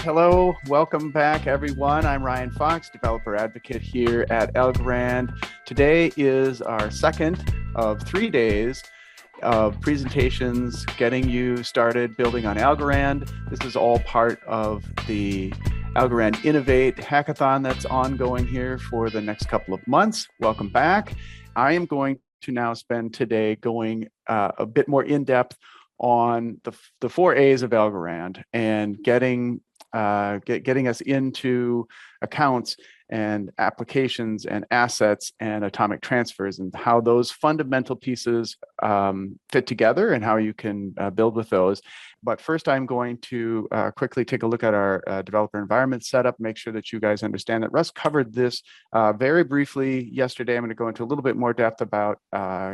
Hello, welcome back, everyone. I'm Ryan Fox, developer advocate here at Algorand. Today is our second of 3 days of presentations getting you started building on Algorand. This is all part of the Algorand Innovate hackathon that's ongoing here for the next couple of months. Welcome back. I am going to now spend today going a bit more in depth on the 4 A's of Algorand and getting us into accounts and applications and assets and atomic transfers and how those fundamental pieces fit together and how you can build with those. But first, I'm going to quickly take a look at our developer environment setup, make sure that you guys understand that Russ covered this very briefly yesterday. I'm going to go into a little bit more depth about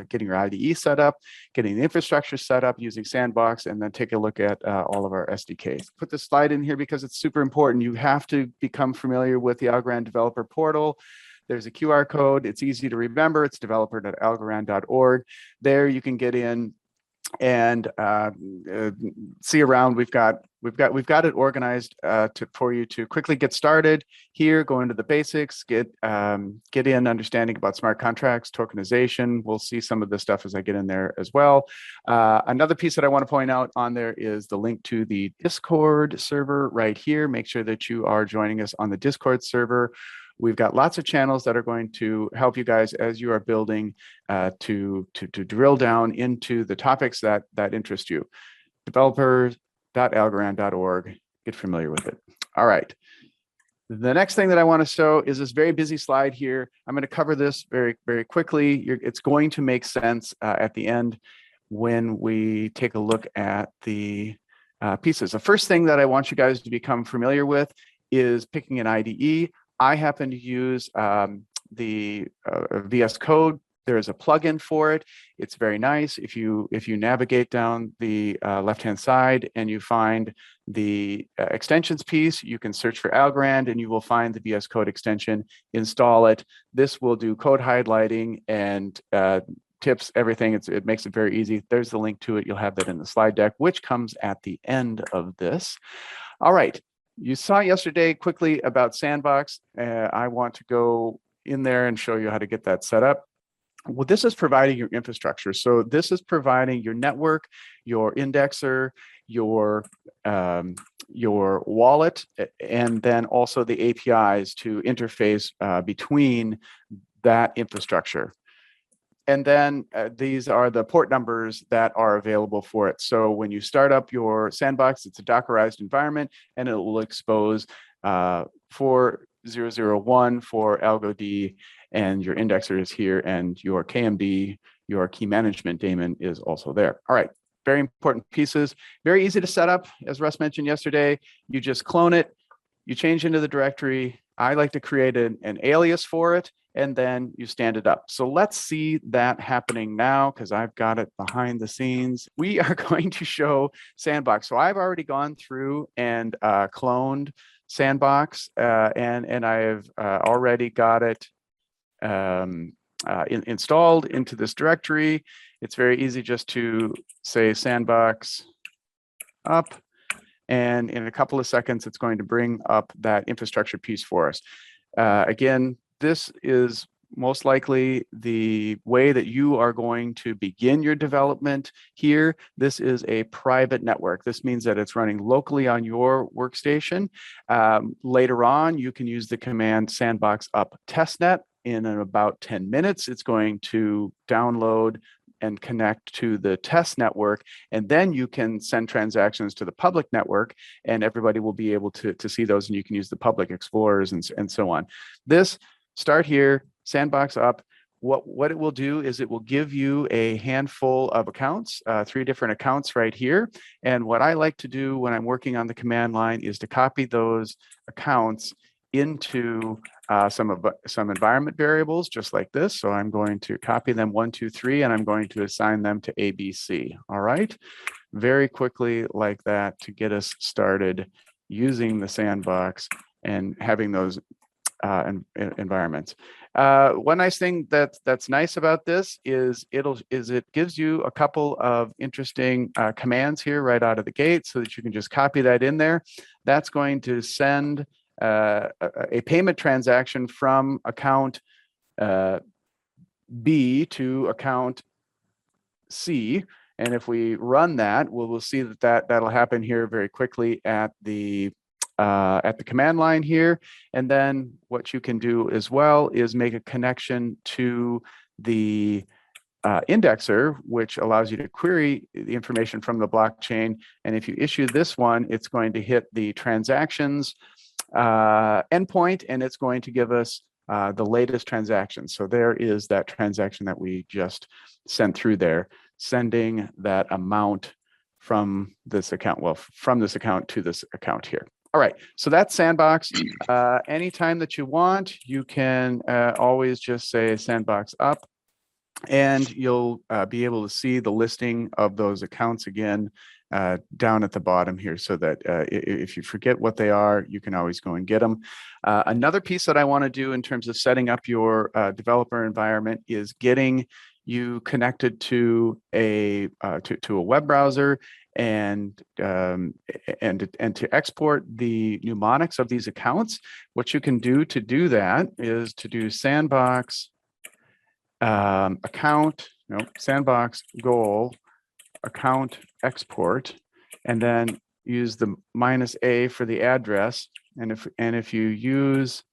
getting your IDE set up, getting the infrastructure set up using Sandbox, and then take a look at all of our SDKs. Put this slide in here because it's super important. You have to become familiar with the Algorand developer portal. There's a QR code. It's easy to remember. It's developer.algorand.org. There you can get in and see around. We've got it organized for you to quickly get started here. Go into the basics, get in understanding about smart contracts, tokenization. We'll see some of this stuff as I get in there as well. Another piece that I want to point out on there is the link to the Discord server right here. Make sure that you are joining us on the Discord server. We've got lots of channels that are going to help you guys as you are building to drill down into the topics that interest you. Developers.algorand.org. Get familiar with it. All right. The next thing that I want to show is this very busy slide here. I'm going to cover this very, very quickly. It's going to make sense at the end when we take a look at the pieces. The first thing that I want you guys to become familiar with is picking an IDE. I happen to use the VS Code. There is a plugin for it. It's very nice. If you navigate down the left-hand side and you find the extensions piece, you can search for Algorand and you will find the VS Code extension. Install it. This will do code highlighting and tips, everything. It makes it very easy. There's the link to it. You'll have that in the slide deck, which comes at the end of this. All right. You saw yesterday quickly about Sandbox. I want to go in there and show you how to get that set up. Well, this is providing your infrastructure. So this is providing your network, your indexer, your wallet, and then also the APIs to interface between that infrastructure. And then these are the port numbers that are available for it. So when you start up your Sandbox, it's a Dockerized environment, and it will expose 4001 for AlgoD, and your indexer is here, and your KMD, your key management daemon, is also there. All right, very important pieces. Very easy to set up. As Russ mentioned yesterday, you just clone it, you change into the directory. I like to create an alias for it, and then you stand it up. So let's see that happening now, because I've got it behind the scenes. We are going to show Sandbox. So I've already gone through and cloned Sandbox, and I have already got it installed into this directory. It's very easy just to say Sandbox up, and in a couple of seconds, it's going to bring up that infrastructure piece for us. Again, this is most likely the way that you are going to begin your development here. This is a private network. This means that it's running locally on your workstation. Later on, you can use the command sandbox up testnet. In about 10 minutes, it's going to download and connect to the test network, and then you can send transactions to the public network, and everybody will be able to see those, and you can use the public explorers and so on. This, start here, Sandbox up. What it will do is it will give you a handful of accounts, 3 different accounts right here. And what I like to do when I'm working on the command line is to copy those accounts into some environment variables, just like this. So I'm going to copy them 1, 2, 3, and I'm going to assign them to ABC. All right, very quickly like that to get us started using the Sandbox and having those environments. One nice thing that's nice about this is it gives you a couple of interesting commands here right out of the gate, so that you can just copy that in there. That's going to send a payment transaction from account B to account C. And if we run that, we'll see that'll happen here very quickly at the command line here. And then what you can do as well is make a connection to the indexer, which allows you to query the information from the blockchain. And if you issue this one, it's going to hit the transactions endpoint, and it's going to give us the latest transaction. So there is that transaction that we just sent through there, sending that amount from this account, well, from this account to this account here. All right, so that's Sandbox. Anytime that you want, you can always just say Sandbox up, and you'll be able to see the listing of those accounts again down at the bottom here, so that if you forget what they are, you can always go and get them. Another piece that I want to do in terms of setting up your developer environment is getting you connected to a web browser and to export the mnemonics of these accounts. What you can do to do that is to do sandbox sandbox goal account export, and then use the -a for the address. And if you use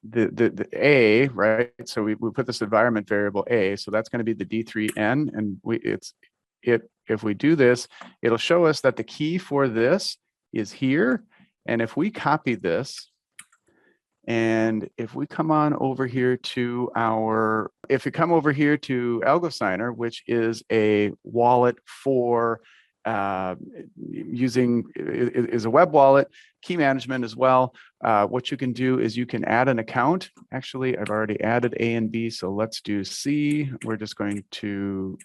the A, right? So we put this environment variable A, so that's going to be the D3N, and if we do this, it'll show us that the key for this is here. And if we copy this, and if we come on over here to if you come over here to AlgoSigner, which is a wallet for is a web wallet, key management as well. What you can do is you can add an account. Actually, I've already added A and B, so let's do C. We're just going to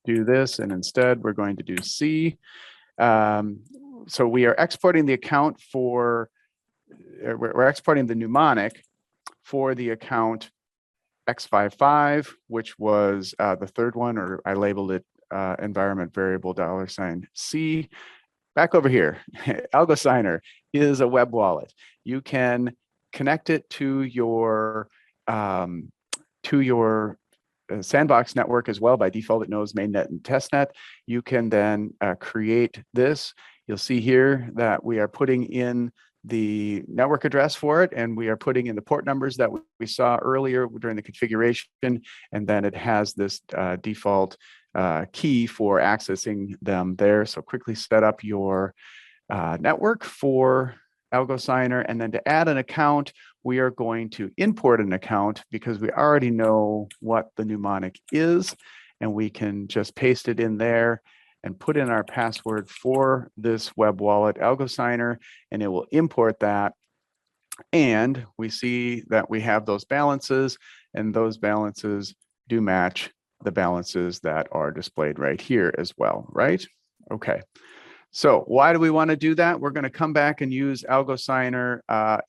do this, and instead we're going to do C. So we are exporting the account for, we're exporting the mnemonic for the account X55, which was the third one, or I labeled it environment variable $C. Back over here, AlgoSigner is a web wallet. You can connect it to your Sandbox network as well. By default, it knows mainnet and testnet. You can then create this. You'll see here that we are putting in the network address for it, and we are putting in the port numbers that we saw earlier during the configuration, and then it has this default key for accessing them there. So quickly set up your network for AlgoSigner, and then to add an account, we are going to import an account because we already know what the mnemonic is, and we can just paste it in there and put in our password for this web wallet, AlgoSigner, and it will import that. And we see that we have those balances, and those balances do match the balances that are displayed right here as well, right? Okay. So why do we want to do that? We're going to come back and use AlgoSigner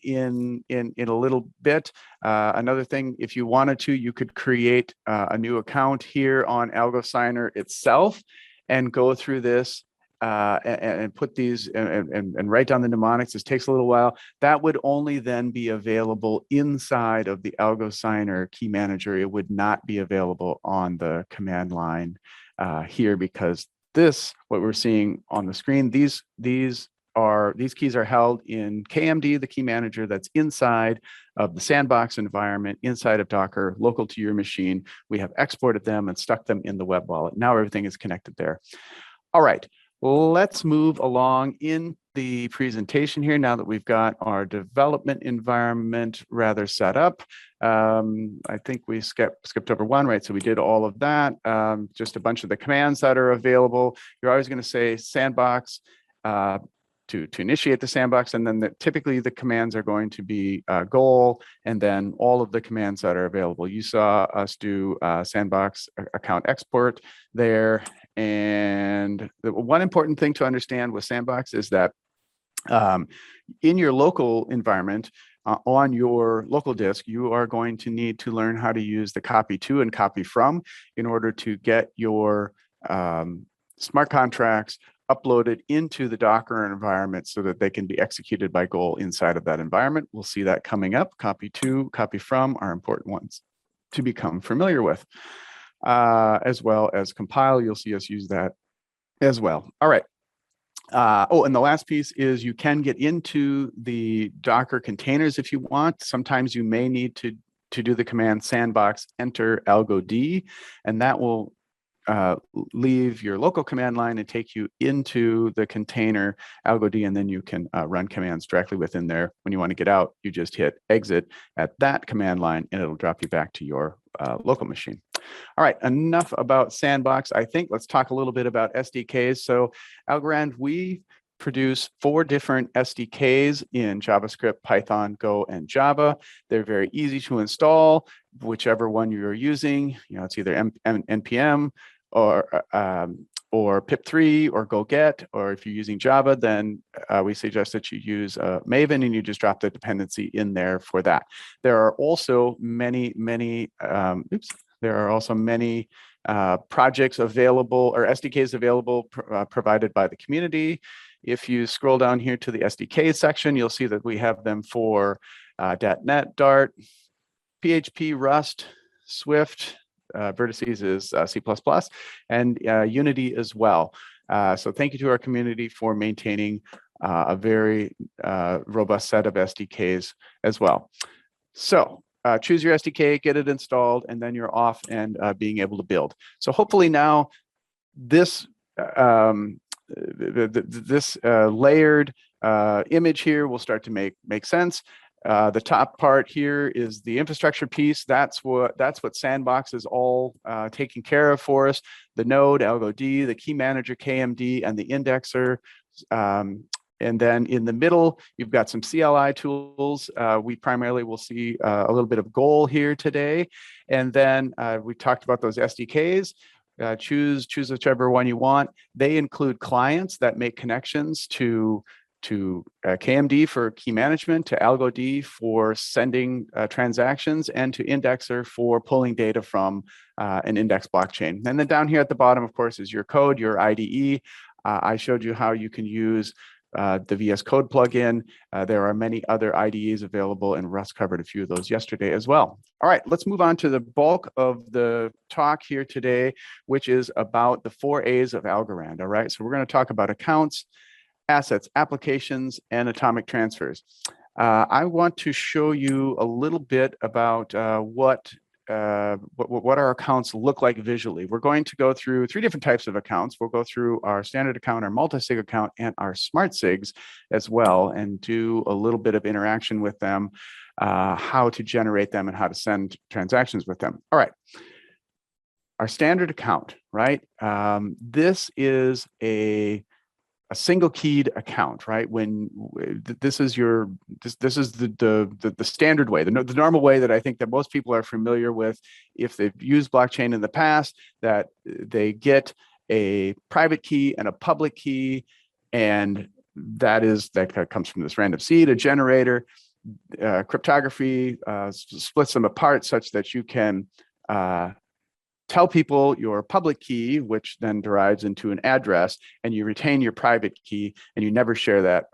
in a little bit. Another thing, if you wanted to, you could create a new account here on AlgoSigner itself and go through this and put these and write down the mnemonics. This takes a little while. That would only then be available inside of the AlgoSigner key manager. It would not be available on the command line here, because what we're seeing on the screen, these keys are held in KMD, the key manager that's inside of the Sandbox environment, inside of Docker, local to your machine. We have exported them and stuck them in the web wallet. Now everything is connected there. All right, let's move along in the presentation here now that we've got our development environment rather set up. I think we skipped over one, right? So we did all of that. Just a bunch of the commands that are available. You're always going to say Sandbox to initiate the Sandbox, and then typically the commands are going to be goal, and then all of the commands that are available. You saw us do Sandbox account export there. And the one important thing to understand with Sandbox is that In your local environment, on your local disk, you are going to need to learn how to use the copy to and copy from in order to get your smart contracts uploaded into the Docker environment so that they can be executed by goal inside of that environment. We'll see that coming up. Copy to, copy from are important ones to become familiar with, as well as compile. You'll see us use that as well. All right. And the last piece is you can get into the Docker containers if you want. Sometimes you may need to do the command sandbox enter algod, and that will leave your local command line and take you into the container algod, and then you can run commands directly within there. When you want to get out, you just hit exit at that command line, and it'll drop you back to your local machine. All right, enough about Sandbox. I think let's talk a little bit about SDKs. So Algorand, we produce 4 different SDKs in JavaScript, Python, Go, and Java. They're very easy to install, whichever one you're using. You know, it's either npm or pip3 or go-get, or if you're using Java, then we suggest that you use Maven, and you just drop the dependency in there for that. There are also many projects available, or SDKs available, provided by the community. If you scroll down here to the SDK section, you'll see that we have them for .NET, Dart, PHP, Rust, Swift, Vertices is C++, and Unity as well. So thank you to our community for maintaining a very robust set of SDKs as well. So choose your SDK, get it installed, and then you're off and being able to build. So hopefully now this layered image here will start to make sense. The top part here is the infrastructure piece. That's what Sandbox is all taking care of for us. The node, algod, the key manager, KMD, and the indexer. And then in the middle, you've got some CLI tools. We primarily will see a little bit of Goal here today. And then we talked about those SDKs. Choose whichever one you want. They include clients that make connections to KMD for key management, to algod for sending transactions, and to indexer for pulling data from an index blockchain. And then down here at the bottom, of course, is your code, your IDE. I showed you how you can use the VS Code plugin. There are many other IDEs available, and Russ covered a few of those yesterday as well. All right, let's move on to the bulk of the talk here today, which is about the 4 A's of Algorand. All right, so we're going to talk about accounts, assets, applications, and atomic transfers. I want to show you a little bit about what our accounts look like visually. We're going to go through 3 different types of accounts. We'll go through our standard account, our multi-sig account, and our smart sigs as well, and do a little bit of interaction with them, how to generate them and how to send transactions with them. All right. Our standard account, right? This is a single keyed account, right? When this is the standard way, the normal way that I think that most people are familiar with if they've used blockchain in the past, that they get a private key and a public key, and that comes from this random seed, a generator. Cryptography splits them apart such that you can tell people your public key, which then derives into an address, and you retain your private key, and you never share that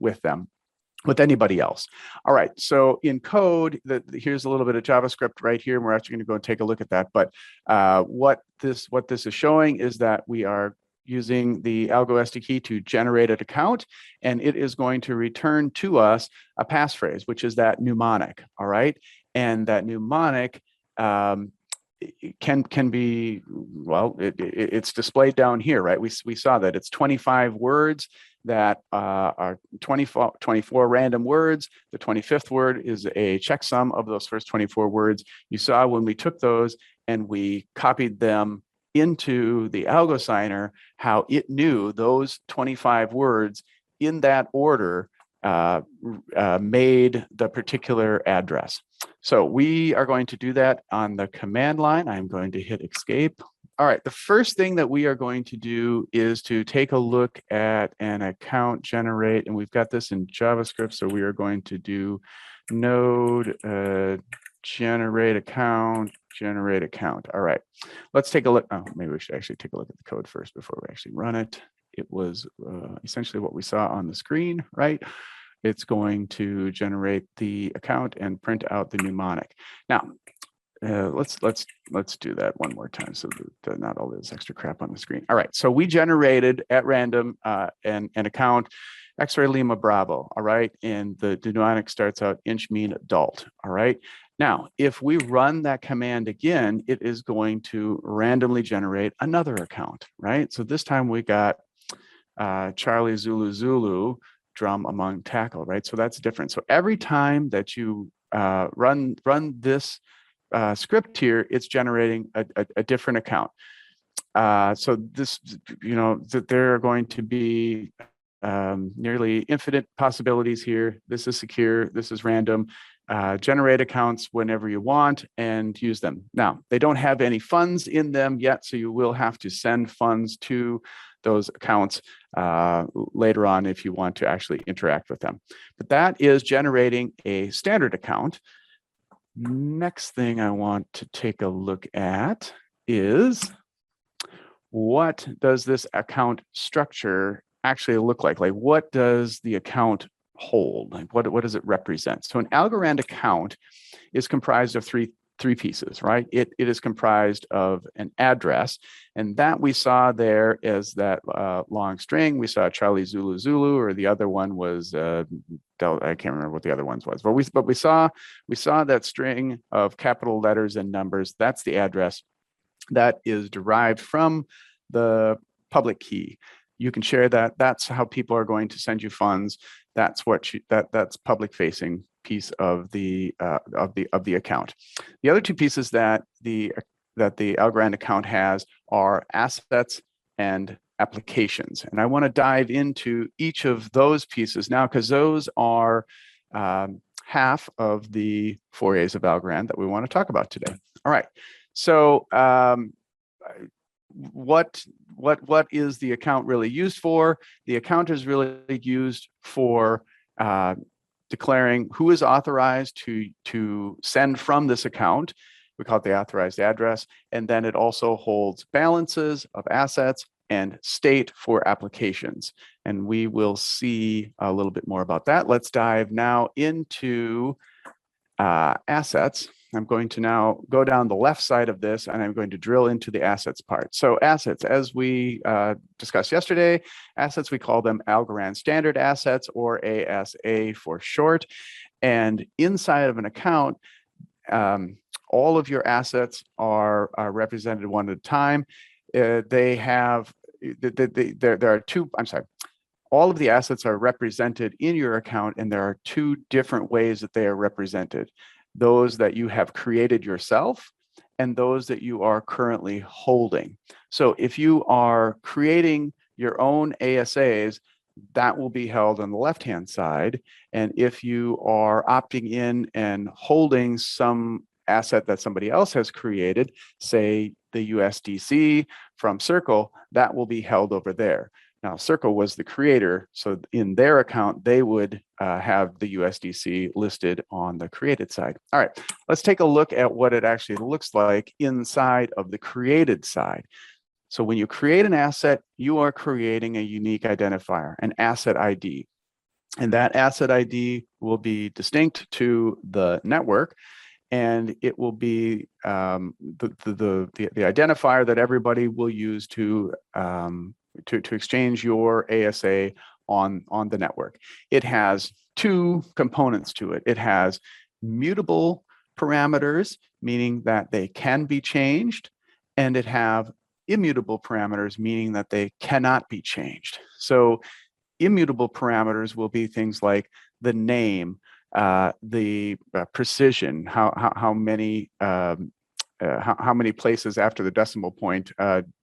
with anybody else. All right, so in code, here's a little bit of JavaScript right here, and we're actually going to go and take a look at that. But what this is showing is that we are using the Algo SDK to generate an account, and it is going to return to us a passphrase, which is that mnemonic. All right, and that mnemonic can be, well, it's displayed down here, right? We saw that it's 25 words that are 24 random words. The 25th word is a checksum of those first 24 words. You saw when we took those and we copied them into the algo signer, how it knew those 25 words in that order made the particular address. So we are going to do that on the command line. I'm going to hit escape. All right, the first thing that we are going to do is to take a look at an account generate, and we've got this in JavaScript, so we are going to do node generate account. All right, let's take a look. Oh, maybe we should actually take a look at the code first before we actually run it. It was essentially what we saw on the screen, right? It's going to generate the account and print out the mnemonic. Now, let's do that one more time so that not all this extra crap on the screen. All right, so we generated at random an account X-ray Lima Bravo. All right, and the mnemonic starts out inch mean adult. All right, now if we run that command again, it is going to randomly generate another account. Right, so this time we got Charlie Zulu Zulu drum among tackle. Right, so that's different. So every time that you run this script here, it's generating a different account. So this, that there are going to be nearly infinite possibilities here. This is secure, this is random. Generate accounts whenever you want and use them. Now, they don't have any funds in them yet, so you will have to send funds to those accounts later on if you want to actually interact with them. But that is generating a standard account. Next thing I want to take a look at is, what does this account structure actually look like? Like, what does the account hold? Like, what does it represent? So an Algorand account is comprised of three pieces, right? It is comprised of an address, and that we saw there as that long string. We saw Charlie Zulu Zulu, or the other one was I can't remember what the other ones was, but we saw that string of capital letters and numbers. That's the address that is derived from the public key. You can share that. That's how people are going to send you funds. That's what that's public facing piece of the account. The other two pieces that the Algorand account has are assets and applications. And I want to dive into each of those pieces now, because those are half of the 4 A's of Algorand that we want to talk about today. All right. So what is the account really used for? The account is really used for declaring who is authorized to send from this account. We call it the authorized address. And then it also holds balances of assets and state for applications. And we will see a little bit more about that. Let's dive now into assets. I'm going to now go down the left side of this, and I'm going to drill into the assets part. So assets, as we discussed yesterday, assets, we call them Algorand standard assets, or ASA for short. And inside of an account, all of your assets are represented one at a time. They have, there are two, I'm sorry, all of the assets are represented in your account, and there are two different ways that they are represented. Those that you have created yourself and those that you are currently holding. So if you are creating your own ASAs, that will be held on the left-hand side. And if you are opting in and holding some asset that somebody else has created, say the USDC from Circle, that will be held over there. Now, Circle was the creator, so in their account, they would have the USDC listed on the created side. All right, let's take a look at what it actually looks like inside of the created side. So when you create an asset, you are creating a unique identifier, an asset ID. And that asset ID will be distinct to the network, and it will be the identifier that everybody will use to exchange your ASA on the network. It has two components to it. It has mutable parameters, meaning that they can be changed, and it have immutable parameters, meaning that they cannot be changed. So immutable parameters will be things like the name, the precision, how many places after the decimal point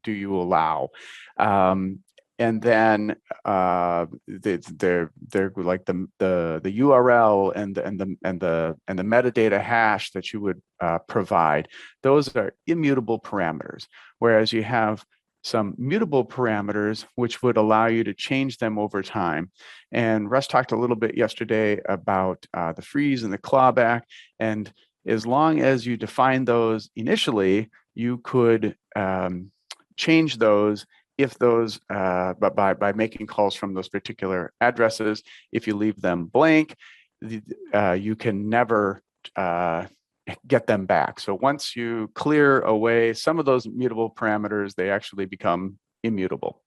do you allow? and then they're like the URL and the metadata hash that you would provide. Those are immutable parameters, whereas you have some mutable parameters which would allow you to change them over time. And Russ talked a little bit yesterday about the freeze and the clawback, and as long as you define those initially, you could change those if those, but by making calls from those particular addresses. If you leave them blank, you can never get them back. So once you clear away some of those mutable parameters, they actually become immutable.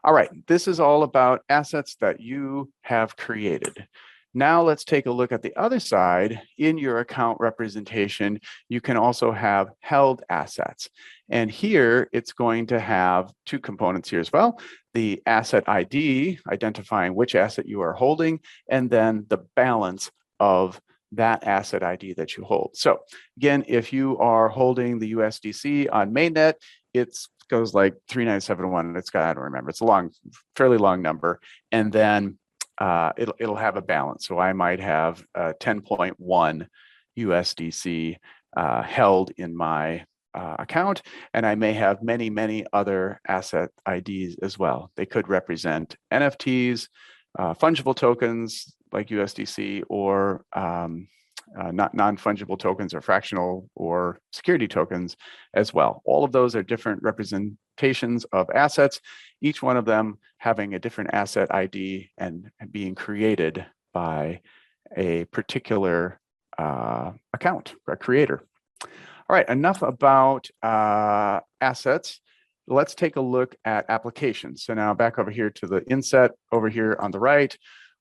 All right, this is all about assets that you have created. Now let's take a look at the other side. In your account representation, you can also have held assets. And here it's going to have two components here as well. The asset ID, identifying which asset you are holding, and then the balance of that asset ID that you hold. So again, if you are holding the USDC on mainnet, it goes like 3971. It's got, I don't remember, it's a long, fairly long number. And then it'll have a balance. So I might have 10.1 USDC held in my account, and I may have many other asset IDs as well. They could represent NFTs, fungible tokens like USDC, or not non-fungible tokens or fractional or security tokens as well. All of those are different representations of assets, each one of them having a different asset ID and being created by a particular account, a creator. All right, enough about assets. Let's take a look at applications. So now back over here to the inset over here on the right.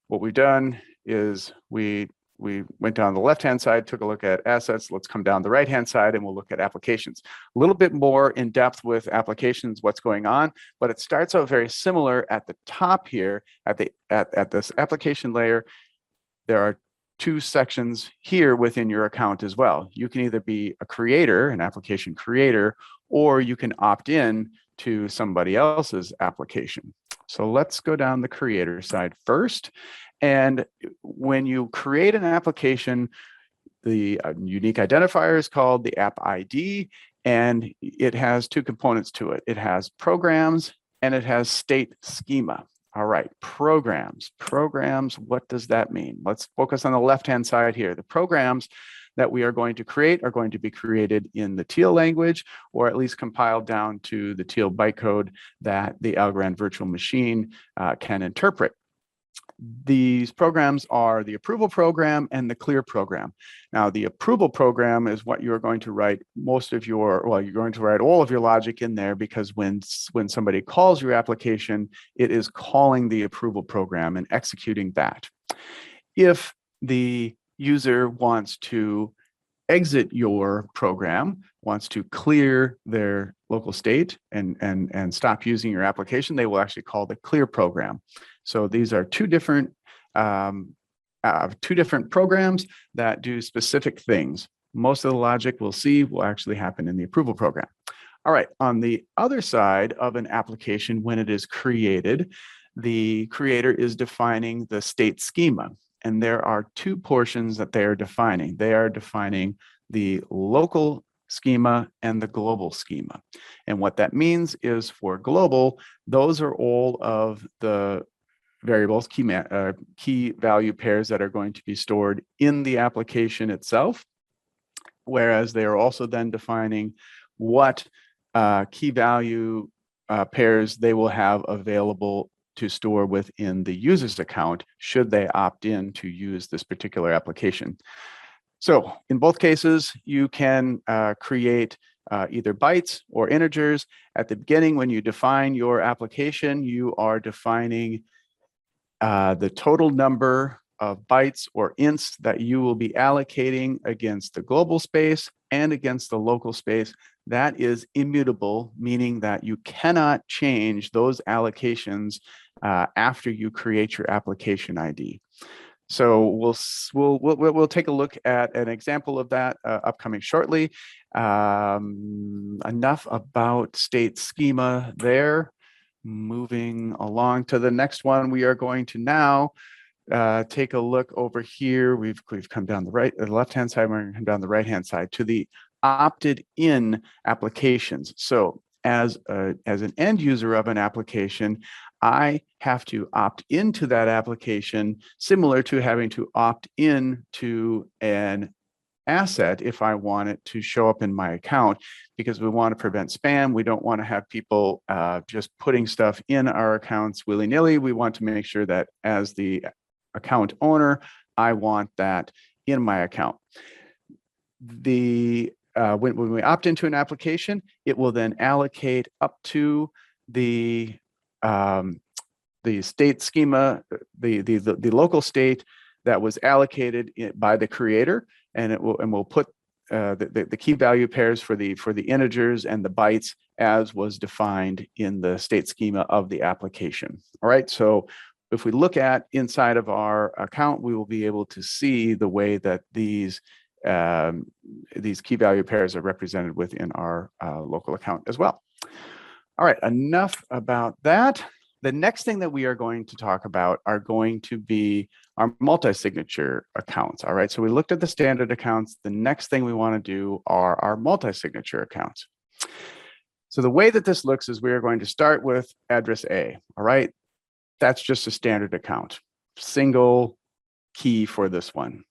What we've done is we went down the left-hand side, took a look at assets. Let's come down the right-hand side and we'll look at applications. A little bit more in depth with applications, what's going on, but it starts out very similar at the top here at this application layer. There are two sections here within your account as well. You can either be a creator, an application creator, or you can opt in to somebody else's application. So let's go down the creator side first. And when you create an application, the unique identifier is called the app ID, and it has two components to it. It has programs and it has state schema. All right, programs, what does that mean? Let's focus on the left-hand side here. The programs that we are going to create are going to be created in the Teal language, or at least compiled down to the Teal bytecode that the Algorand virtual machine can interpret. These programs are the approval program and the clear program. Now, the approval program is what you're going to write most of your, well, you're going to write all of your logic in there, because when somebody calls your application, it is calling the approval program and executing that. If the user wants to exit your program, wants to clear their local state and stop using your application, they will actually call the clear program. So these are two different programs that do specific things. Most of the logic we'll see will actually happen in the approval program. All right, on the other side of an application, when it is created, the creator is defining the state schema. And there are two portions that they are defining. They are defining the local schema and the global schema. And what that means is, for global, those are all of the variables, key value pairs that are going to be stored in the application itself, whereas they are also then defining what key value pairs they will have available to store within the user's account should they opt in to use this particular application. So in both cases, you can create either bytes or integers. At the beginning, when you define your application, you are defining the total number of bytes or ints that you will be allocating against the global space and against the local space. That is immutable, meaning that you cannot change those allocations after you create your application ID. So we'll take a look at an example of that upcoming shortly. Enough about state schema there. moving along to the next one, we are going to now take a look over here. We've come down the left-hand side. We're going to come down the right-hand side to the opted-in applications. So as an end user of an application, I have to opt into that application, similar to having to opt in to an asset if I want it to show up in my account, because we want to prevent spam. We don't want to have people just putting stuff in our accounts willy-nilly. We want to make sure that as the account owner, I want that in my account. When we opt into an application, it will then allocate up to the state schema, the local state that was allocated by the creator, and we'll put the key value pairs for the integers and the bytes as was defined in the state schema of the application. All right, so if we look at inside of our account, we will be able to see the way that these key value pairs are represented within our local account as well. All right, enough about that. The next thing that we are going to talk about are going to be our multi-signature accounts. All right, so we looked at the standard accounts. The next thing we want to do are our multi-signature accounts. So the way that this looks is we are going to start with address A. All right, that's just a standard account, single key for this one.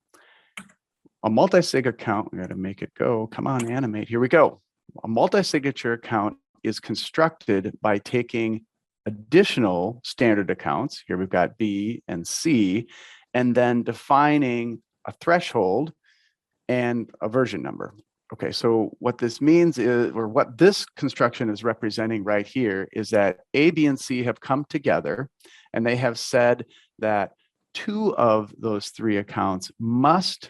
A multi-sig account, we got to make it go. Come on, animate. Here we go. A multi-signature account is constructed by taking additional standard accounts. Here we've got B and C, and then defining a threshold and a version number. Okay, so what this means is, or what this construction is representing right here, is that A, B, and C have come together, and they have said that two of those three accounts must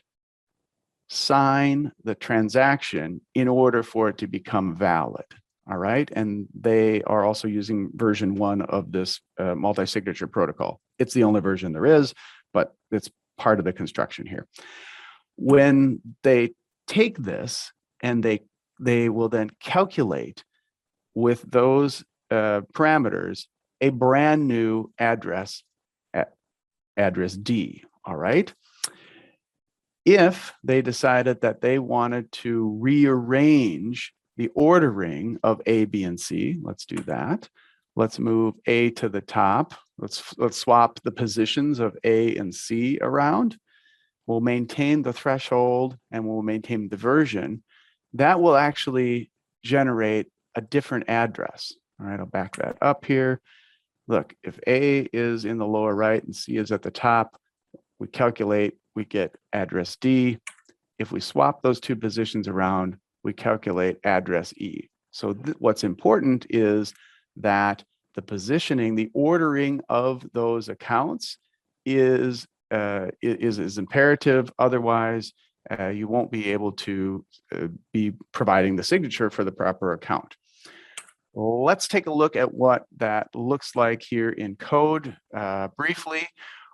sign the transaction in order for it to become valid. All right, and they are also using version 1 of this multi-signature protocol. It's the only version there is, but it's part of the construction here. When they take this and they will then calculate with those parameters a brand new address, address D. All right. If they decided that they wanted to rearrange the ordering of A, B, and C, let's do that. Let's move A to the top. Let's swap the positions of A and C around. We'll maintain the threshold and we'll maintain the version. That will actually generate a different address. All right, I'll back that up here. Look, if A is in the lower right and C is at the top, we calculate, we get address D. If we swap those two positions around, we calculate address E. So what's important is that the positioning, the ordering of those accounts is imperative. Otherwise, you won't be able to be providing the signature for the proper account. Let's take a look at what that looks like here in code briefly.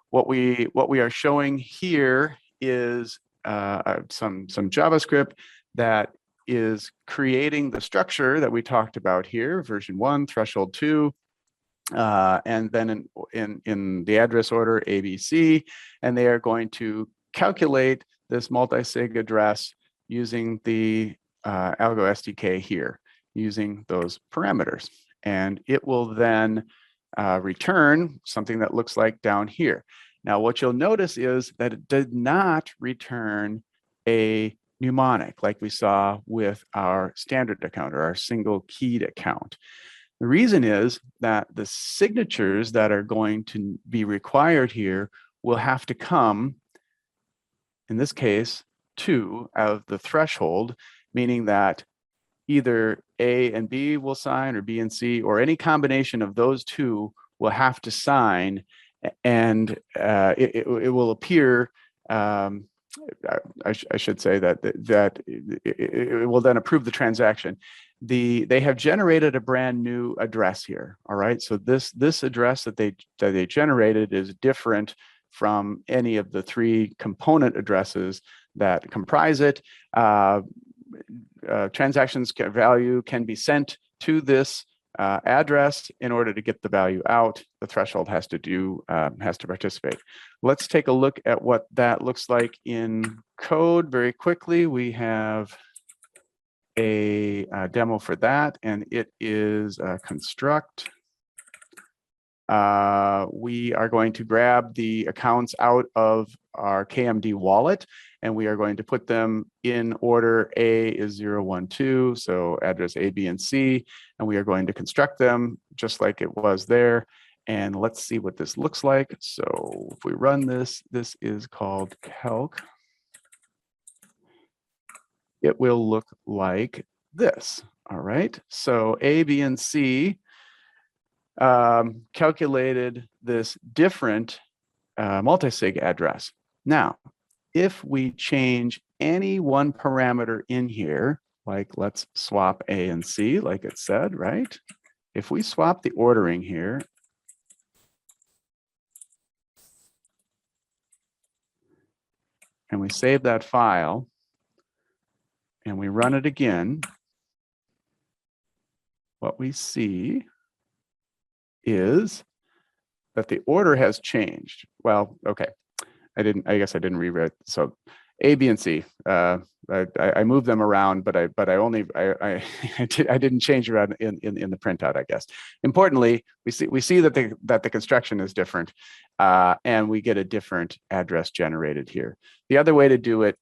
What we are showing here is some JavaScript that is creating the structure that we talked about here, version 1, threshold 2, and then in the address order ABC, and they are going to calculate this multi-sig address using the Algo SDK here, using those parameters. And it will then return something that looks like down here. Now, what you'll notice is that it did not return a mnemonic like we saw with our standard account or our single keyed account. The reason is that the signatures that are going to be required here will have to come, in this case, 2 out of the threshold, meaning that either A and B will sign, or B and C, or any combination of those two will have to sign, and it will appear, I should say that it will then approve the transaction. They have generated a brand new address here. All right, so this address that they generated is different from any of the 3 component addresses that comprise it. Transactions value can be sent to this address in order to get the value out. The threshold has to participate. Let's take a look at what that looks like in code very quickly. We have a demo for that, and it is construct. We are going to grab the accounts out of our KMD wallet, and we are going to put them in order. A is 0, 1, 2, so address A, B, and C, and we are going to construct them just like it was there. And let's see what this looks like. So if we run this, this is called calc. It will look like this. All right, so A, B, and C calculated this different multisig address. Now, if we change any one parameter in here, like let's swap A and C, like it said, right? If we swap the ordering here, and we save that file, and we run it again, what we see is that the order has changed. Well, okay, I guess I didn't rewrite. So A, B, and C. I moved them around, but I didn't change around in the printout, I guess. Importantly, we see that the construction is different, and we get a different address generated here. The other way to do it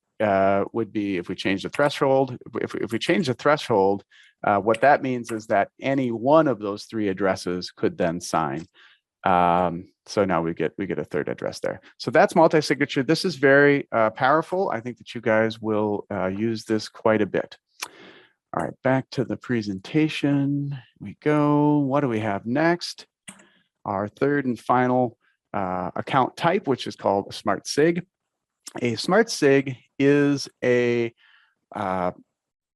would be if we change the threshold. If we change the threshold, what that means is that any one of those three addresses could then sign. So now we get a third address there. So that's multi-signature. This is very powerful. I think that you guys will use this quite a bit. All right, back to the presentation we go. What do we have next? Our third and final account type, which is called a smart sig. A smart sig is a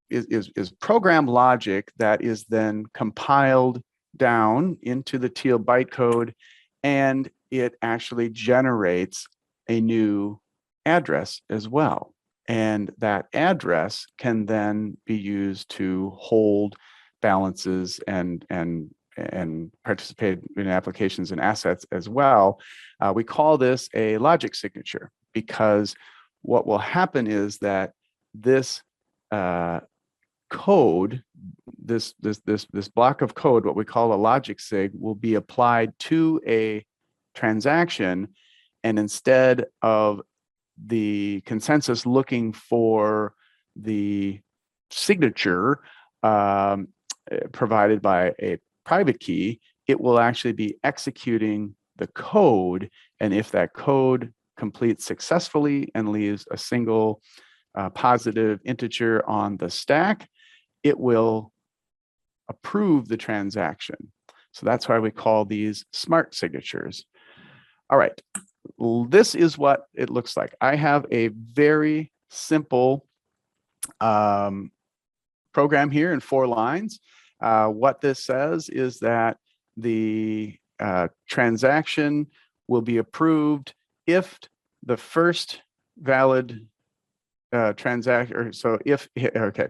is program logic that is then compiled down into the teal bytecode, and it actually generates a new address as well. And that address can then be used to hold balances and participate in applications and assets as well. We call this a logic signature, because what will happen is that this code, this block of code, what we call a logic sig, will be applied to a transaction, and instead of the consensus looking for the signature provided by a private key, it will actually be executing the code, and if that code completes successfully and leaves a single positive integer on the stack, it will approve the transaction. So that's why we call these smart signatures. All right, this is what it looks like. I have a very simple program here in 4 lines. What this says is that the transaction will be approved if the first valid transaction, or so if, okay,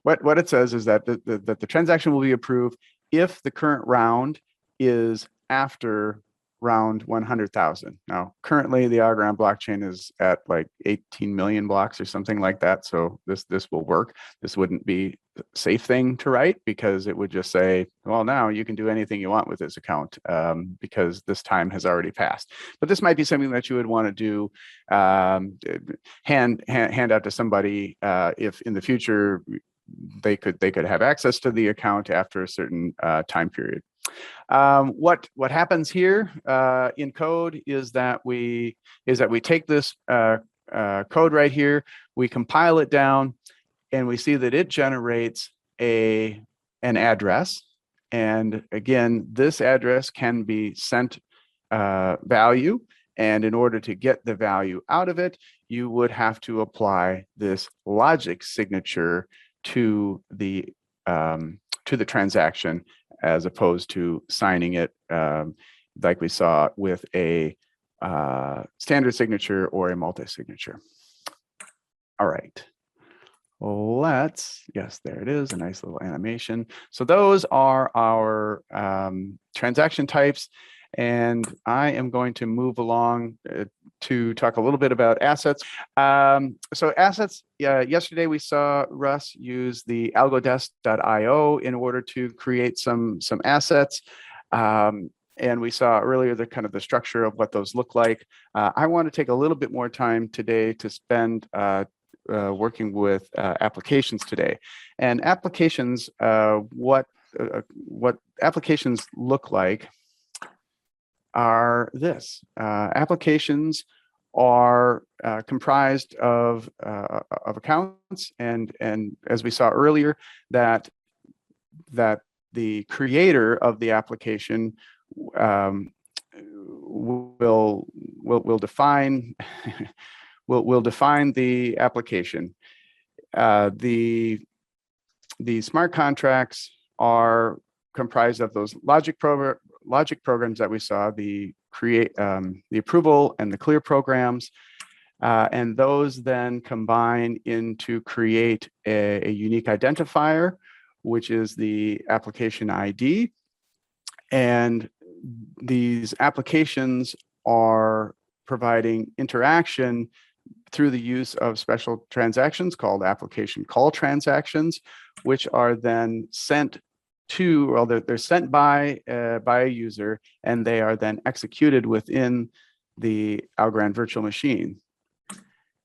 what it says is that the transaction will be approved if the current round is after round 100,000. Now, currently the Algorand blockchain is at like 18 million blocks or something like that. So this will work. This wouldn't be a safe thing to write, because it would just say, well, now you can do anything you want with this account because this time has already passed. But this might be something that you would want to do, hand out to somebody if in the future they could have access to the account after a certain time period. What happens here in code is that we take this code right here, we compile it down, and we see that it generates an address. And again, this address can be sent value, and in order to get the value out of it, you would have to apply this logic signature to the transaction, as opposed to signing it like we saw with a standard signature or a multi-signature. All right, Yes, there it is, a nice little animation. So those are our transaction types. And I am going to move along to talk a little bit about assets. So assets, yesterday we saw Russ use the algodesk.io in order to create some assets. And we saw earlier the kind of the structure of what those look like. I want to take a little bit more time today to spend working with applications today. And applications, what applications look like are this. Applications are comprised of accounts, and as we saw earlier, that the creator of the application will define will define the application. The smart contracts are comprised of those logic programs that we saw, the approval and the clear programs, and those then combine into create a unique identifier, which is the application ID. And these applications are providing interaction through the use of special transactions called application call transactions, which are then sent to, well, they're sent by a user, and they are then executed within the Algorand virtual machine.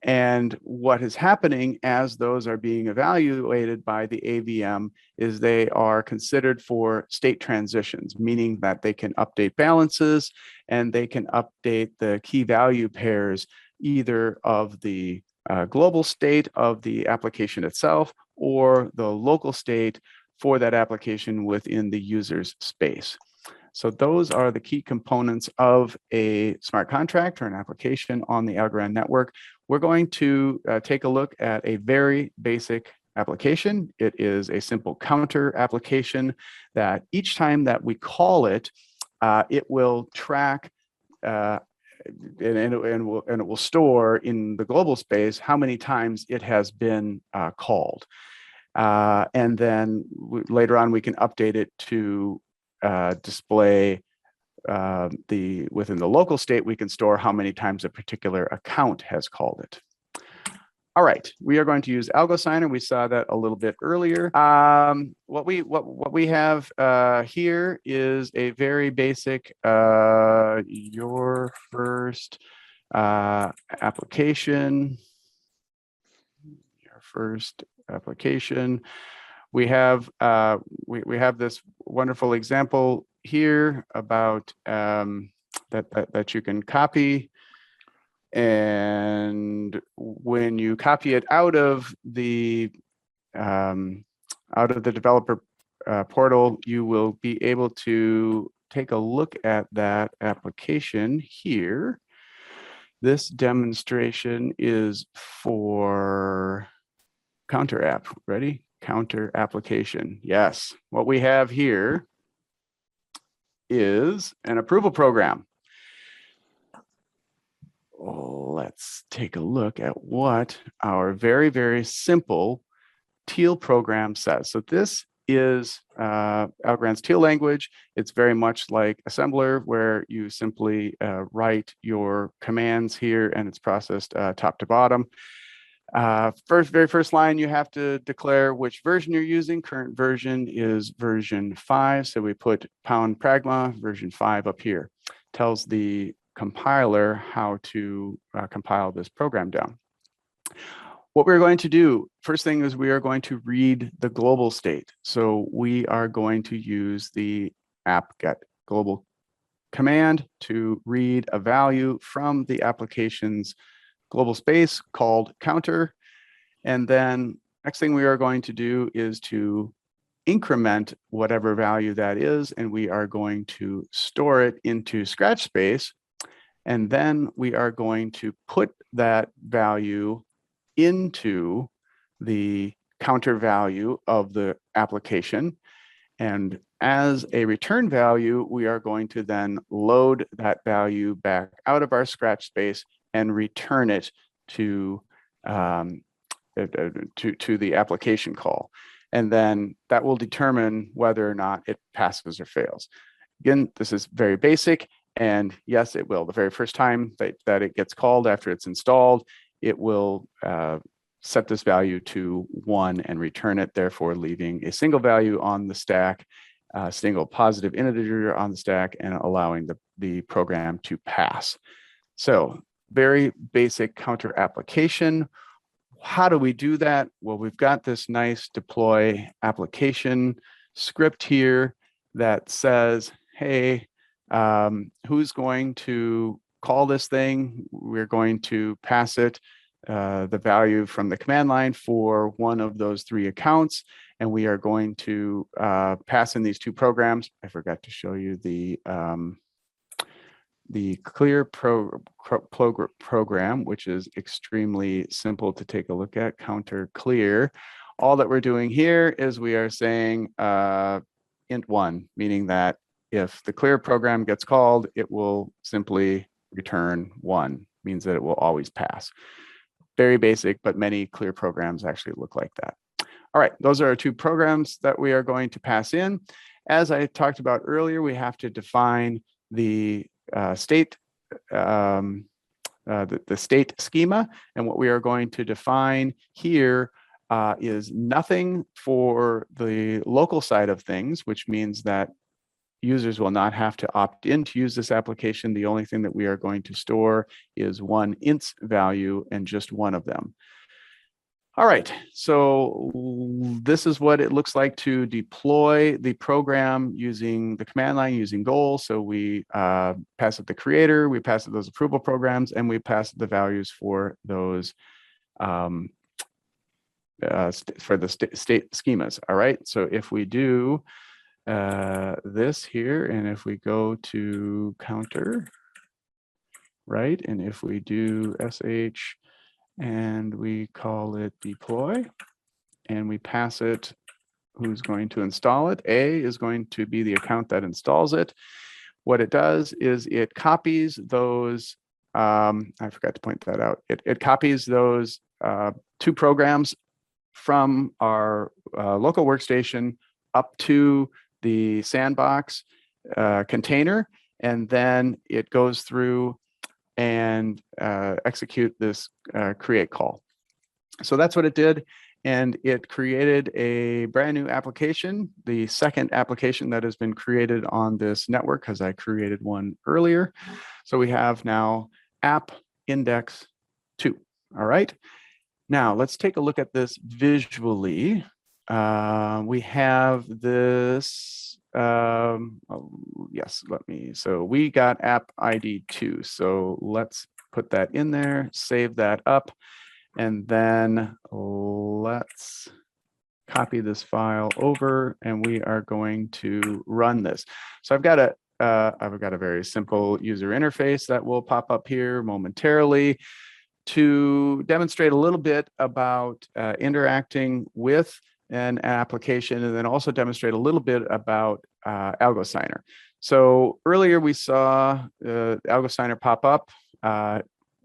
And what is happening as those are being evaluated by the AVM is they are considered for state transitions, meaning that they can update balances and they can update the key value pairs, either of the global state of the application itself or the local state for that application within the user's space. So those are the key components of a smart contract or an application on the Algorand network. We're going to take a look at a very basic application. It is a simple counter application that each time that we call it, it will track and it will store in the global space how many times it has been called. And then later on, we can update it to display within the local state. We can store how many times a particular account has called it. All right, we are going to use AlgoSigner. We saw that a little bit earlier. What we have here is a very basic your first application. Your first application. We have this wonderful example here about that you can copy, and when you copy it out of the developer portal, you will be able to take a look at that application here. This demonstration is for Counter app. Ready? Counter application. Yes. What we have here is an approval program. Let's take a look at what our very, very simple teal program says. So this is Algorand's teal language. It's very much like assembler, where you simply write your commands here and it's processed top to bottom. Very first line, you have to declare which version you're using. Current version is version 5. So we put pound pragma version 5 up here. Tells the compiler how to compile this program down. What we're going to do, first thing is we are going to read the global state. So we are going to use the apt-get global command to read a value from the application's global space called counter. And then next thing we are going to do is to increment whatever value that is, and we are going to store it into scratch space. And then we are going to put that value into the counter value of the application. And as a return value, we are going to then load that value back out of our scratch space and return it to to the application call. And then that will determine whether or not it passes or fails. Again, this is very basic, and yes, it will. The very first time that it gets called after it's installed, it will set this value to 1 and return it, therefore leaving a single value on the stack, a single positive integer on the stack, and allowing the program to pass. So very basic counter application. How do we do that? Well, we've got this nice deploy application script here that says, hey, who's going to call this thing? We're going to pass it the value from the command line for one of those 3 accounts, and we are going to pass in these 2 programs. I forgot to show you the clear program, which is extremely simple to take a look at, counter clear. All that we're doing here is we are saying int1, meaning that if the clear program gets called, it will simply return 1, means that it will always pass. Very basic, but many clear programs actually look like that. All right, those are our 2 programs that we are going to pass in. As I talked about earlier, we have to define the state, the state schema, and what we are going to define here is nothing for the local side of things, which means that users will not have to opt in to use this application. The only thing that we are going to store is 1 int value and just 1 of them. All right, so this is what it looks like to deploy the program using the command line, using goals. So we pass it the creator, we pass it those approval programs, and we pass the values for those for the state schemas. All right, so if we do this here, and if we go to counter, right, and if we do sh and we call it deploy, and we pass it who's going to install it. A is going to be the account that installs it. What it does is it copies those, I forgot to point that out. It copies those 2 programs from our local workstation up to the sandbox container, and then it goes through and execute this create call. So that's what it did, and it created a brand new application, the second application that has been created on this network, because I created one earlier. So we have now app index 2. All right, now let's take a look at this visually. We have this, yes, so we got app ID 2. So let's put that in there, save that up, and then let's copy this file over, and we are going to run this. So I've got a very simple user interface that will pop up here momentarily to demonstrate a little bit about interacting with an application, and then also demonstrate a little bit about AlgoSigner. So earlier we saw AlgoSigner pop up.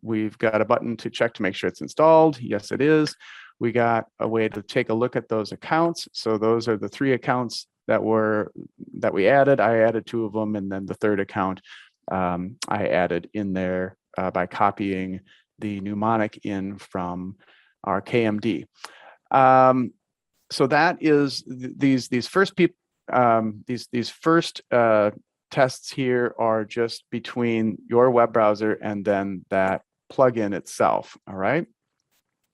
We've got a button to check to make sure it's installed. Yes, it is. We got a way to take a look at those accounts. So those are the 3 accounts that we added. I added 2 of them, and then the 3rd account I added in there by copying the mnemonic in from our KMD. So that is these first tests here are just between your web browser and then that plugin itself. All right.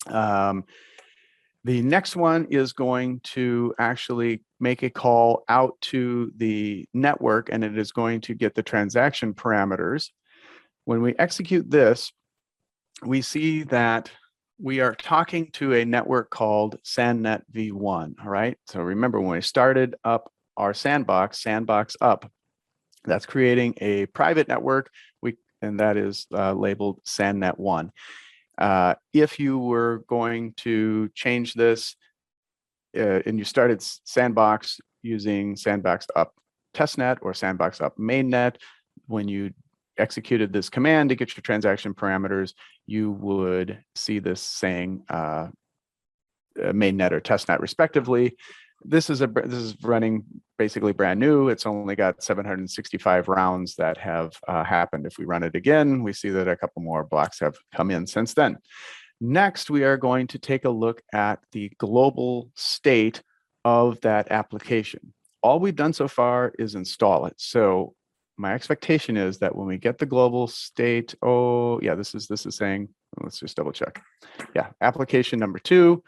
The next one is going to actually make a call out to the network, and it is going to get the transaction parameters. When we execute this, we see that we are talking to a network called SandNet v1. All right. So remember, when we started up our sandbox up, that's creating a private network, and that is labeled SandNet 1. If you were going to change this and you started sandbox using sandbox up testnet or sandbox up mainnet, when you executed this command to get your transaction parameters, you would see this saying mainnet or testnet respectively. This is running basically brand new. It's only got 765 rounds that have happened. If we run it again, we see that a couple more blocks have come in since then. Next, we are going to take a look at the global state of that application. All we've done so far is install it. So my expectation is that when we get the global state, this is saying, let's just double check. Yeah, application number 2,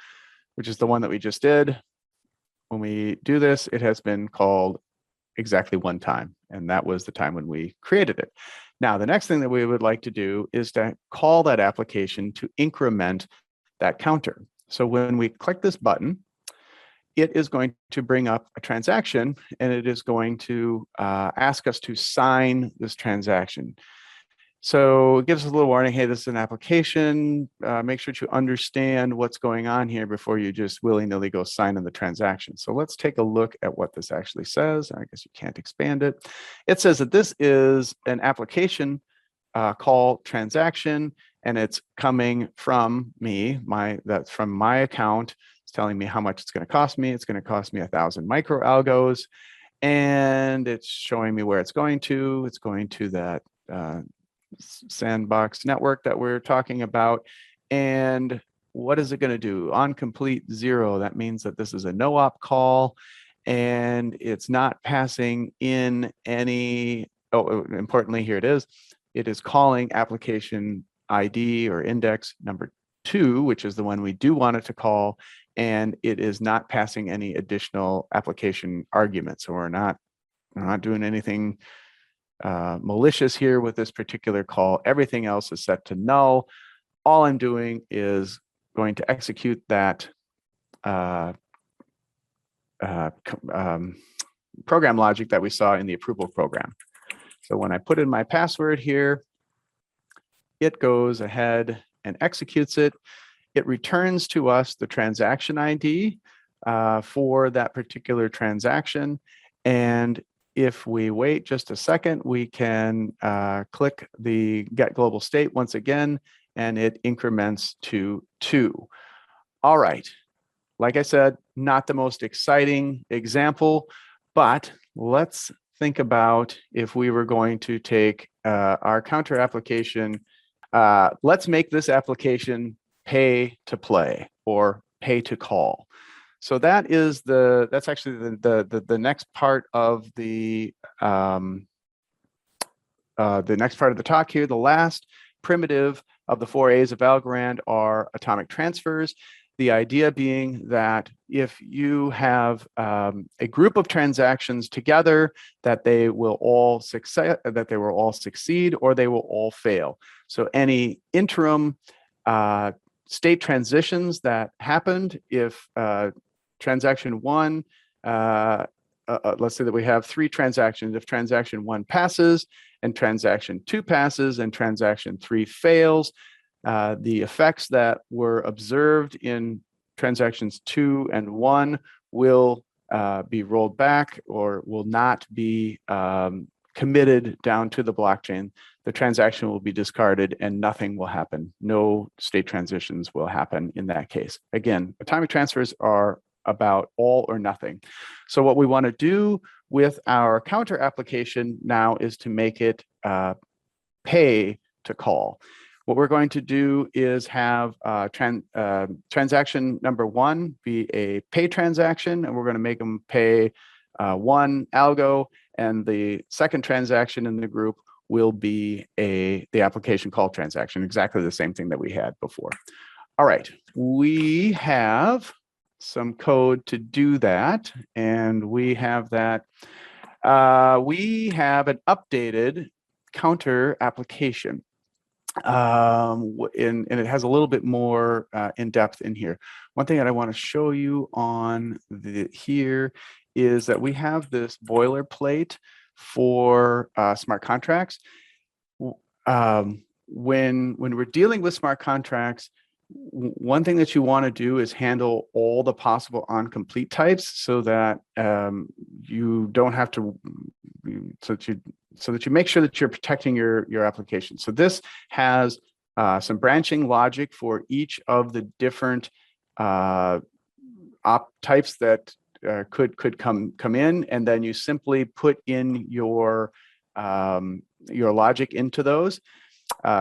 which is the one that we just did. When we do this, it has been called exactly one time, and that was the time when we created it. Now, the next thing that we would like to do is to call that application to increment that counter. So when we click this button, it is going to bring up a transaction, and it is going to ask us to sign this transaction. So it gives us a little warning, hey, this is an application. Make sure to understand what's going on here before you just willy-nilly go sign in the transaction. So let's take a look at what this actually says. I guess you can't expand it. It says that this is an application call transaction, and it's coming from me. That's from my account. It's telling me how much it's going to cost me. It's going to cost me 1,000 micro algos, and it's showing me where it's going to. It's going to that sandbox network that we're talking about. And what is it going to do? On complete 0, that means that this is a no-op call, and it's not passing in any, importantly, here it is calling application ID or index number 2, which is the one we do want it to call, and it is not passing any additional application arguments. So we're not doing anything malicious here with this particular call. Everything else is set to null. All I'm doing is going to execute that program logic that we saw in the approval program. So when I put in my password here, it goes ahead and executes it. It returns to us the transaction ID for that particular transaction. And if we wait just a second, we can click the get global state once again, and it increments to 2. All right. Like I said, not the most exciting example, but let's think about if we were going to take our counter application. Let's make this application pay to play or pay to call. So that's actually the next part of the next part of the talk here. The last primitive of the 4 A's of Algorand are atomic transfers. The idea being that if you have a group of transactions together, that they will all succeed, or they will all fail. So any interim state transitions that happened, if transaction 1, let's say that we have 3 transactions. If transaction 1 passes, and transaction 2 passes, and transaction 3 fails, the effects that were observed in transactions 2 and 1 will be rolled back or will not be committed down to the blockchain. The transaction will be discarded and nothing will happen. No state transitions will happen in that case. Again, atomic transfers are about all or nothing. So what we want to do with our counter application now is to make it pay to call. What we're going to do is have transaction number 1 be a pay transaction, and we're going to make them pay 1 algo, and the second transaction in the group will be the application call transaction, exactly the same thing that we had before. All right, we have some code to do that, and we have that. We have an updated counter application. And it has a little bit more in depth in here. One thing that I want to show you on here is that we have this boilerplate for smart contracts. When we're dealing with smart contracts, one thing that you want to do is handle all the possible on-complete types so that you don't have to, so that you make sure that you're protecting your application. So this has some branching logic for each of the different op types that could come in, and then you simply put in your logic into those.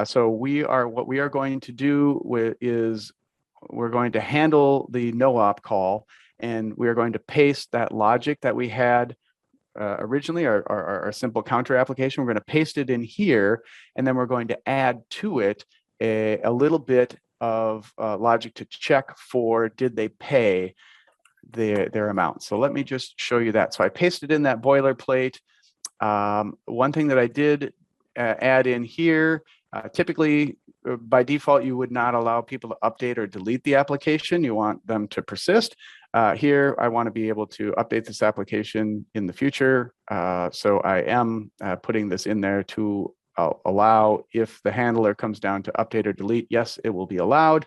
So what we are going to do is we're going to handle the no op call, and we are going to paste that logic that we had originally, our simple counter application. We're going to paste it in here, and then we're going to add to it a little bit of logic to check for did they pay their amount. So let me just show you that. So I pasted in that boilerplate. One thing that I did add in here, typically by default, you would not allow people to update or delete the application. You want them to persist. Here, I want to be able to update this application in the future. So I am putting this in there to allow, if the handler comes down to update or delete, yes, it will be allowed.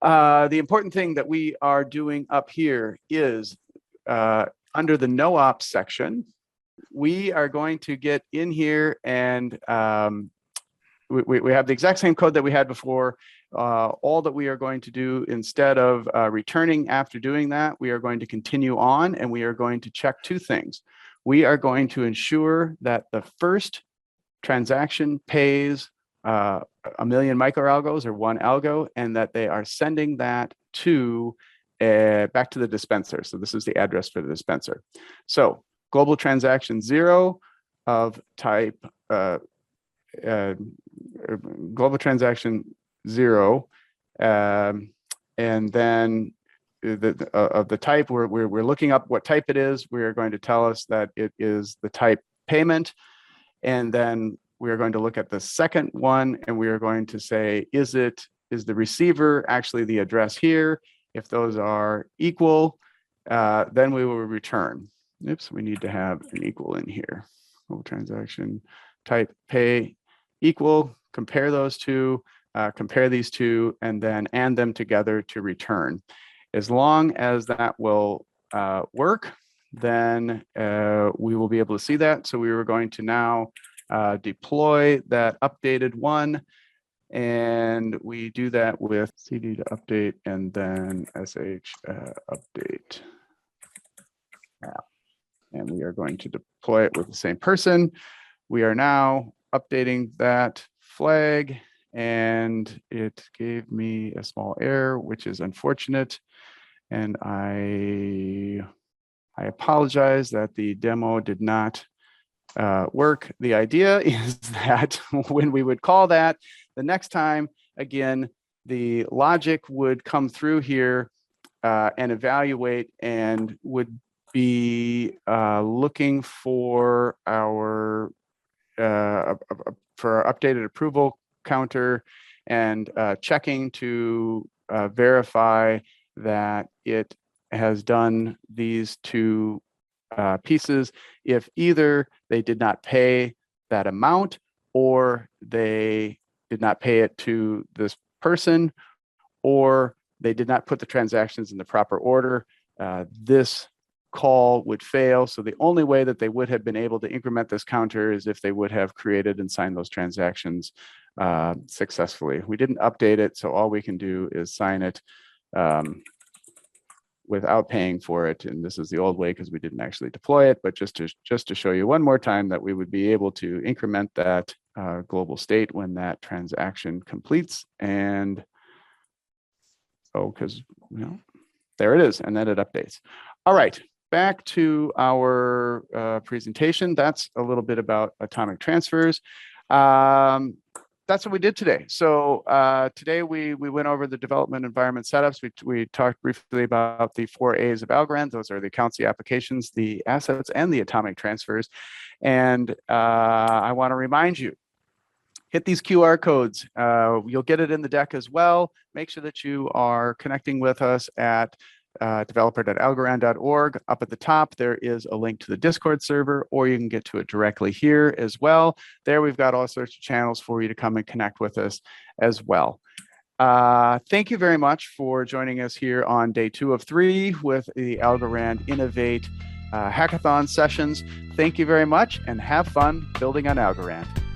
The important thing that we are doing up here is under the no ops section, we are going to get in here, and we have the exact same code that we had before. All that we are going to do, instead of returning after doing that, we are going to continue on, and we are going to check two things. We are going to ensure that the first transaction pays 1,000,000 microalgos or 1 algo, and that they are sending that to back to the dispenser. So this is the address for the dispenser. So global transaction 0 of type global transaction 0, and then of the type, we're looking up what type it is. We are going to tell us that it is the type payment, and then we are going to look at the second one, and we are going to say, is the receiver actually the address here? If those are equal, then we will return. Oops, we need to have an equal in here. Global transaction type pay equal, compare those two, compare these two, and then AND them together to return. As long as that will work, then we will be able to see that. So we were going to now deploy that updated one, and we do that with cd to update and then sh update. And we are going to deploy it with the same person. We are now updating that flag, and it gave me a small error, which is unfortunate. And I apologize that the demo did not work. The idea is that when we would call that, the next time, again, the logic would come through here and evaluate, and would be looking for our updated approval counter, and checking to verify that it has done these two pieces. If either they did not pay that amount, or they did not pay it to this person, or they did not put the transactions in the proper order, this call would fail. So the only way that they would have been able to increment this counter is if they would have created and signed those transactions successfully. We didn't update it, so all we can do is sign it without paying for it. And this is the old way because we didn't actually deploy it, but just to show you one more time that we would be able to increment that global state when that transaction completes. And because there it is, and then it updates. All right, back to our presentation. That's a little bit about atomic transfers. That's what we did today. So today we went over the development environment setups. We talked briefly about the 4 A's of Algorand. Those are the accounts, the applications, the assets, and the atomic transfers. And I want to remind you, hit these QR codes. You'll get it in the deck as well. Make sure that you are connecting with us at developer.algorand.org. Up at the top, there is a link to the Discord server, or you can get to it directly here as well. There we've got all sorts of channels for you to come and connect with us as well. Thank you very much for joining us here on day 2 of 3 with the Algorand Innovate hackathon sessions. Thank you very much, and have fun building on Algorand.